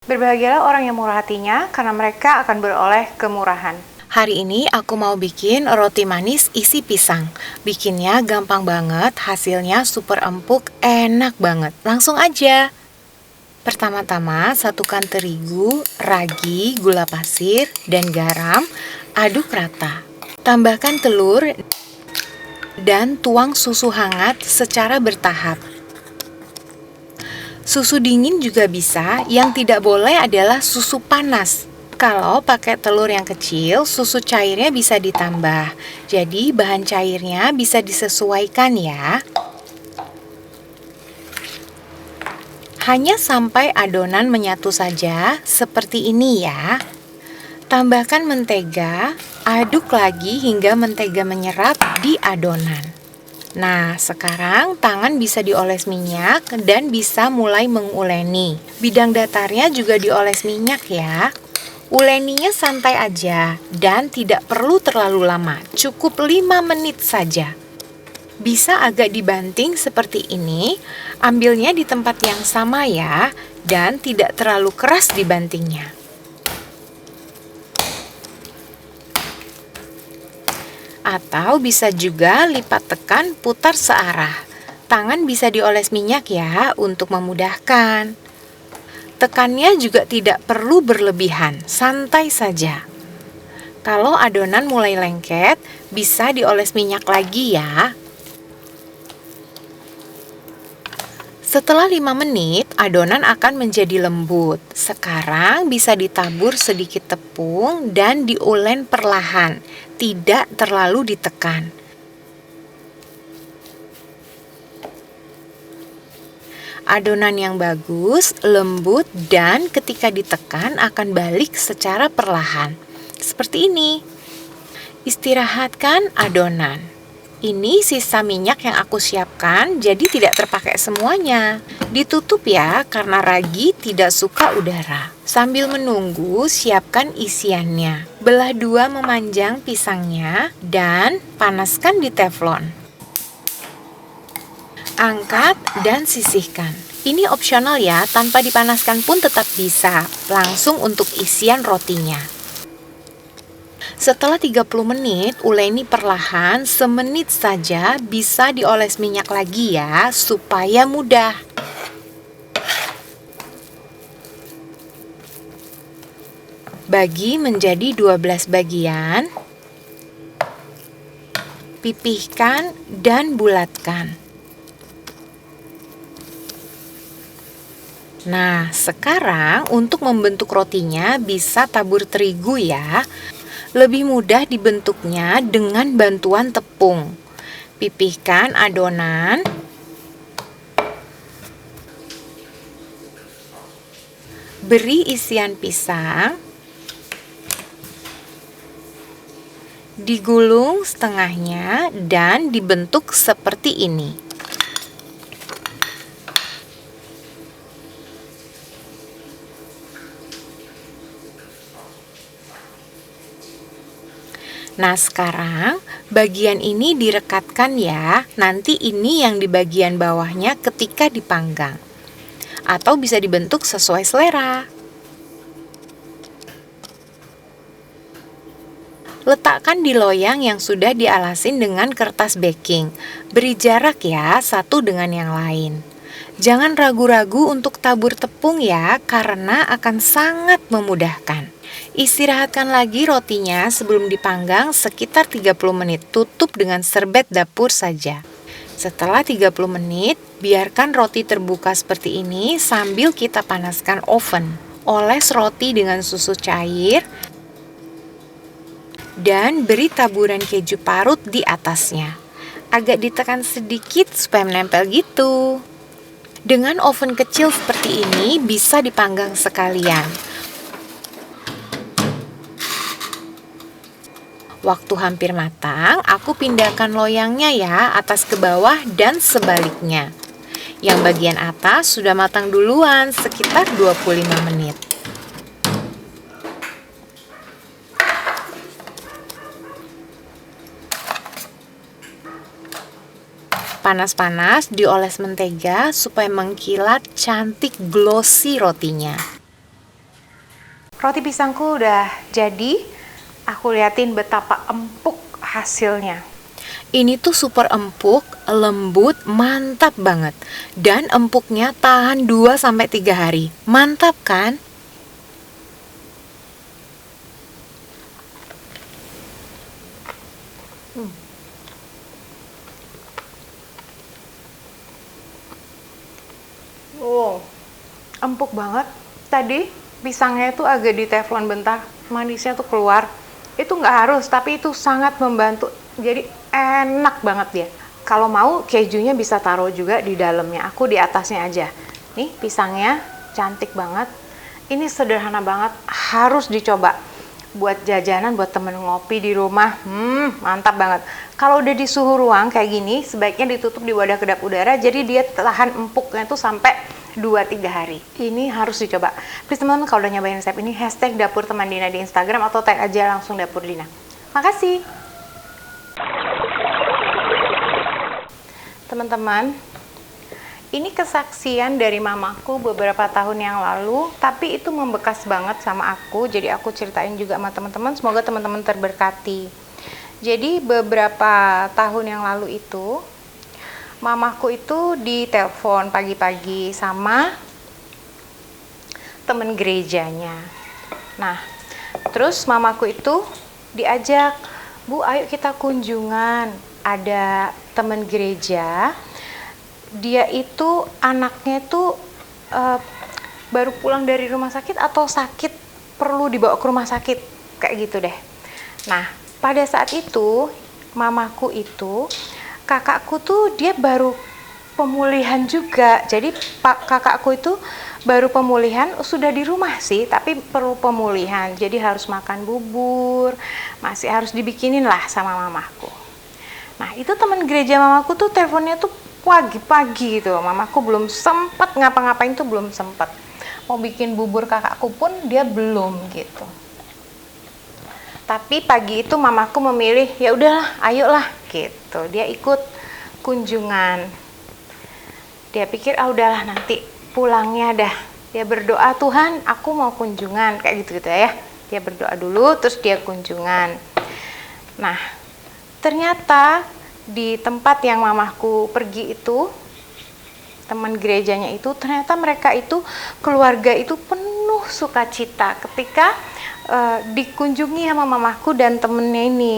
Berbahagialah orang yang murah hatinya, karena mereka akan beroleh kemurahan. Hari ini aku mau bikin roti manis isi pisang. Bikinnya gampang banget, hasilnya super empuk, enak banget. Langsung aja. Pertama-tama, satukan terigu, ragi, gula pasir, dan garam. Aduk rata. Tambahkan telur dan tuang susu hangat secara bertahap. Susu dingin juga bisa, yang tidak boleh adalah susu panas. Kalau pakai telur yang kecil, susu cairnya bisa ditambah. Jadi bahan cairnya bisa disesuaikan ya. Hanya sampai adonan menyatu saja, seperti ini ya. Tambahkan mentega, aduk lagi hingga mentega menyerap di adonan. Nah, sekarang tangan bisa dioles minyak dan bisa mulai menguleni. Bidang datarnya juga dioles minyak ya. Uleninya santai aja dan tidak perlu terlalu lama, cukup 5 menit saja. Bisa agak dibanting seperti ini, ambilnya di tempat yang sama ya, dan tidak terlalu keras dibantingnya. Atau bisa juga lipat tekan putar searah. Tangan bisa dioles minyak ya untuk memudahkan. Tekannya juga tidak perlu berlebihan, santai saja. Kalau adonan mulai lengket, bisa dioles minyak lagi ya. Setelah 5 menit, adonan akan menjadi lembut. Sekarang bisa ditabur sedikit tepung dan diulen perlahan, tidak terlalu ditekan. Adonan yang bagus, lembut, dan ketika ditekan akan balik secara perlahan. Seperti ini. Istirahatkan adonan. Ini sisa minyak yang aku siapkan, jadi tidak terpakai semuanya. Ditutup ya, karena ragi tidak suka udara. Sambil menunggu, siapkan isiannya. Belah 2 memanjang pisangnya dan panaskan di teflon. Angkat dan sisihkan. Ini opsional ya, tanpa dipanaskan pun tetap bisa. Langsung untuk isian rotinya. Setelah 30 menit, uleni perlahan, semenit saja, bisa dioles minyak lagi ya, supaya mudah. Bagi menjadi 12 bagian. Pipihkan dan bulatkan. Nah, sekarang untuk membentuk rotinya bisa tabur terigu ya. Lebih mudah dibentuknya dengan bantuan tepung. Pipihkan adonan. Beri isian pisang. Digulung setengahnya dan dibentuk seperti ini. Nah, sekarang bagian ini direkatkan ya. Nanti ini yang di bagian bawahnya ketika dipanggang. Atau bisa dibentuk sesuai selera. Letakkan di loyang yang sudah dialasin dengan kertas baking. Beri jarak ya, satu dengan yang lain. Jangan ragu-ragu untuk tabur tepung ya, karena akan sangat memudahkan. Istirahatkan lagi rotinya sebelum dipanggang sekitar 30 menit. Tutup dengan serbet dapur saja. Setelah 30 menit, biarkan roti terbuka seperti ini sambil kita panaskan oven. Oles roti dengan susu cair dan beri taburan keju parut di atasnya. Agak ditekan sedikit supaya menempel gitu. Dengan oven kecil seperti ini bisa dipanggang sekalian. Waktu hampir matang, aku pindahkan loyangnya ya, atas ke bawah dan sebaliknya. Yang bagian atas sudah matang duluan, sekitar 25 menit. Panas-panas dioles mentega supaya mengkilat cantik glossy rotinya. Roti pisangku udah jadi. Aku liatin betapa empuk hasilnya. Ini tuh super empuk, lembut, mantap banget. Dan empuknya tahan 2-3 hari. Mantap kan? Wow, empuk banget. Tadi pisangnya itu agak di teflon bentar, manisnya tuh keluar. Itu nggak harus, tapi itu sangat membantu. Jadi enak banget dia. Kalau mau kejunya bisa taruh juga di dalamnya. Aku di atasnya aja. Nih pisangnya cantik banget. Ini sederhana banget, harus dicoba. Buat jajanan, buat temen ngopi di rumah, mantap banget. Kalau udah di suhu ruang kayak gini, sebaiknya ditutup di wadah kedap udara, jadi dia tahan empuknya tuh sampai 2-3 hari. Ini harus dicoba. Please teman-teman, kalau udah nyobain resep ini, hashtag Dapur Teman Dina di Instagram atau tag aja langsung Dapur Dina. Makasih. Teman-teman, ini kesaksian dari mamaku beberapa tahun yang lalu, tapi itu membekas banget sama aku, jadi aku ceritain juga sama teman-teman, semoga teman-teman terberkati. Jadi beberapa tahun yang lalu itu, mamaku itu ditelepon pagi-pagi sama temen gerejanya. Nah, terus mamaku itu diajak, "Bu, ayo kita kunjungan, ada temen gereja, dia itu anaknya itu baru pulang dari rumah sakit atau sakit perlu dibawa ke rumah sakit," kayak gitu deh. Nah, pada saat itu mamaku itu, kakakku tuh dia baru pemulihan juga. Jadi kakakku itu baru pemulihan, sudah di rumah sih, tapi perlu pemulihan. Jadi harus makan bubur, masih harus dibikinin lah sama mamaku. Nah, itu teman gereja mamaku tuh teleponnya tuh pagi-pagi gitu. Mamaku belum sempat ngapa-ngapain tuh belum sempat. Mau bikin bubur kakakku pun dia belum gitu. Tapi pagi itu mamaku memilih, ya udahlah, ayolah gitu. Dia ikut kunjungan. Dia pikir, udahlah nanti pulangnya dah. Dia berdoa, "Tuhan, aku mau kunjungan," kayak gitu ya. Dia berdoa dulu, terus dia kunjungan. Nah, ternyata di tempat yang mamaku pergi itu, teman gerejanya itu, ternyata mereka itu, keluarga itu penuh sukacita ketika dikunjungi sama mamaku dan temennya ini.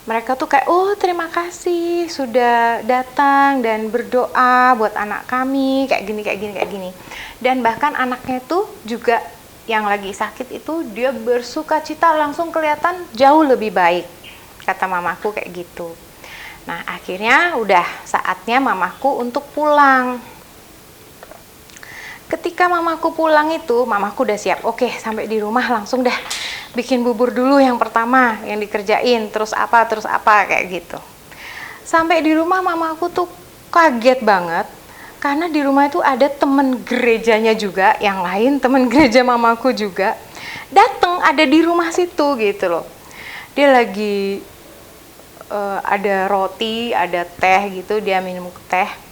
Mereka tuh kayak, "Oh, terima kasih sudah datang dan berdoa buat anak kami," kayak gini, kayak gini, kayak gini. Dan bahkan anaknya tuh juga yang lagi sakit itu, dia bersukacita, langsung kelihatan jauh lebih baik, kata mamaku kayak gitu. Nah, akhirnya udah saatnya mamaku untuk pulang. Ketika mamaku pulang itu, mamaku udah siap. Oke, sampai di rumah langsung dah bikin bubur dulu yang pertama yang dikerjain, terus apa kayak gitu. Sampai di rumah mamaku tuh kaget banget karena di rumah itu ada temen gerejanya juga, yang lain temen gereja mamaku juga datang, ada di rumah situ gitu loh. Dia lagi ada roti, ada teh gitu, dia minum teh.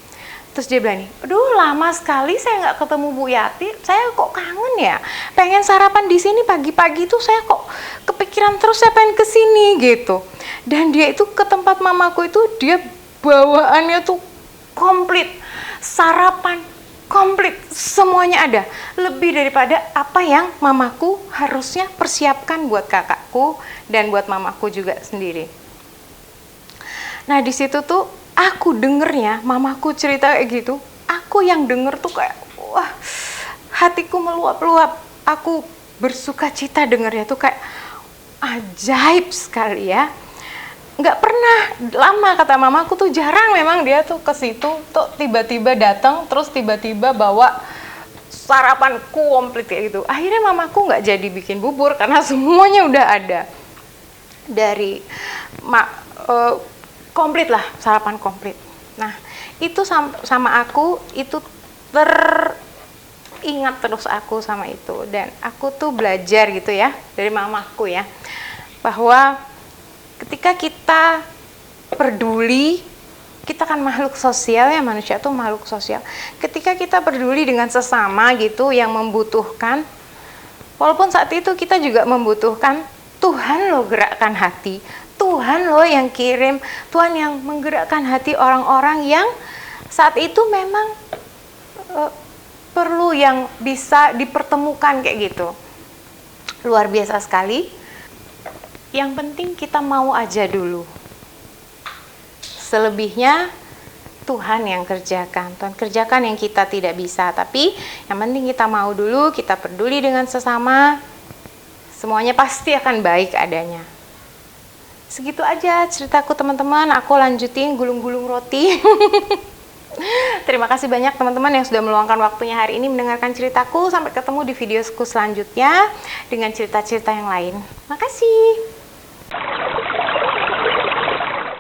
Terus dia bilang nih, "Aduh, lama sekali saya nggak ketemu Bu Yati, saya kok kangen ya, pengen sarapan di sini pagi-pagi tuh, saya kok kepikiran terus, saya pengen kesini," gitu. Dan dia itu ke tempat mamaku itu, dia bawaannya tuh komplit, sarapan komplit, semuanya ada, lebih daripada apa yang mamaku harusnya persiapkan buat kakakku dan buat mamaku juga sendiri. Nah, di situ tuh aku dengernya, mamaku cerita kayak gitu, aku yang denger tuh kayak, wah, hatiku meluap-luap. Aku bersuka cita dengernya tuh kayak ajaib sekali ya. Nggak pernah lama, kata mamaku tuh jarang memang dia tuh ke situ tuh tiba-tiba datang, terus tiba-tiba bawa sarapan komplit kayak gitu. Akhirnya mamaku nggak jadi bikin bubur karena semuanya udah ada. Dari komplit lah, sarapan komplit. Nah, itu sama aku, itu teringat terus aku sama itu. Dan aku tuh belajar gitu ya, dari mamaku ya, bahwa ketika kita peduli, kita kan makhluk sosial ya, manusia tuh makhluk sosial. Ketika kita peduli dengan sesama gitu, yang membutuhkan, Walaupun saat itu kita juga membutuhkan Tuhan loh gerakkan hati, Tuhan loh yang kirim, Tuhan yang menggerakkan hati orang-orang yang saat itu memang perlu yang bisa dipertemukan kayak gitu. Luar biasa sekali. Yang penting kita mau aja dulu. Selebihnya Tuhan yang kerjakan. Tuhan kerjakan yang kita tidak bisa. Tapi yang penting kita mau dulu, kita peduli dengan sesama. Semuanya pasti akan baik adanya. Segitu aja ceritaku teman-teman. Aku lanjutin gulung-gulung roti. Terima kasih banyak teman-teman yang sudah meluangkan waktunya hari ini mendengarkan ceritaku. Sampai ketemu di videoku selanjutnya dengan cerita-cerita yang lain. Makasih.